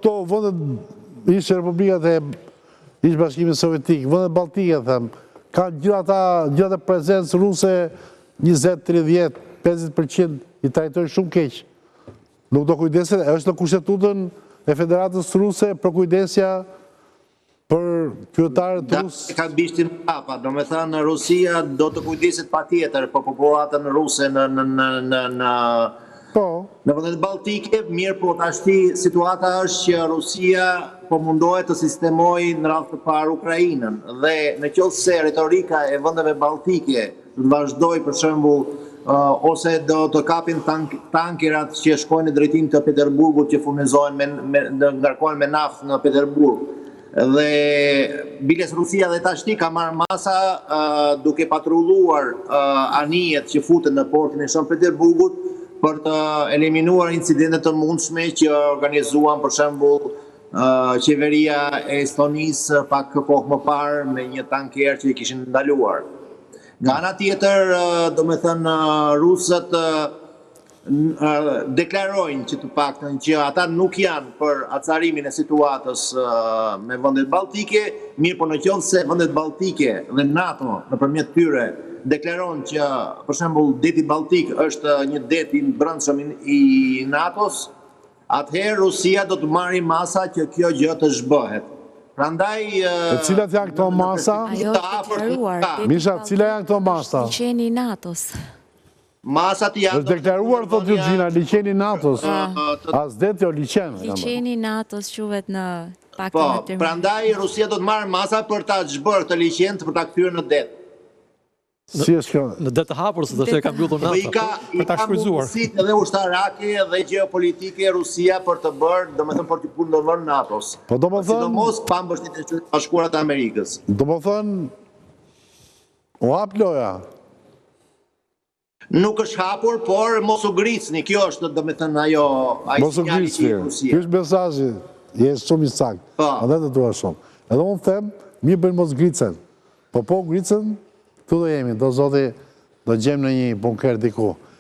këto vëndet ishte Republikat e ishte Bashkimit Sovjetik, vëndet Baltike, them, kanë gjitha prezencë ruse 20, 30, 50% i trajtojnë shumë keq. Nuk do kujdeset, është në kushtetutën e Federatës Ruse për kujdesja për kryetarët rusë. Ka bishtin papa, do me thënë Rusia do të kujdeset pa tjetër për populatën ruse në vendet Baltike, mirë po të ashti situata është që Rusia po mundohet të sistemoj në radhë të parë Ukrajinën dhe në qoftë se retorika e vendeve Baltike të vazhdoj për shembull ose do të kapin tankerat që shkojnë në drejtim të Peterburgut që furnizohen ngarkohen me naftë në Peterburg. Dhe biles Rusia dhe tashti ka marrë masa duke patrulluar anijet që futen në portin e Shën Peterburgut për të eliminuar incidentet të mundshme që organizuan për shembull qeveria e Estonisë pak kohë më parë me një tanker që i kishin ndaluar. Nga ana tjetër, do me thënë, rusët deklarojnë që të paktën që ata nuk janë për acarimin e situatës me vendet Baltike, mirë po në qoftë se vendet Baltike dhe NATO nëpërmjet tyre deklaron që për shembull deti Baltik është një det i brendshëm i NATO-s, atëherë Rusia do të marrë masa që kjo gjë të zhbëhet. Prandaj cilat janë këto masa? Misha, cilat janë këto masa? Liçeni i NATO-s. Masat janë është deklaruar thotë Gjurgjina, liçeni i NATO-s. As det jo liçen. Liçeni i NATO-s quhet në paktën Po, e tërë. prandaj Rusia do të marrë masa për ta zhbërë këtë liçen për ta kthyer në det. Si është kjo? Në det të hapur, se të ka mbyllur Po i NATO. ka mundësitë edhe ushtarake dhe geopolitike Rusia për të bërë, domethënë për të kundërvënë NATO-s. Po domethënë, sidomos pa mbështetjen e Bashkuara të Amerikës. Domethënë, u hap loja. Nuk është hapur, por mos u gricni, kjo është domethënë ajo Mos u sinjali gricni. që i Rusia. Ky është mesazhi, je shumë i saktë. Andaj të dua shumë. Edhe unë them, mirë bën mos gricen. Po gricen, këtu do jemi, do zoti do gjem në një bunker diku.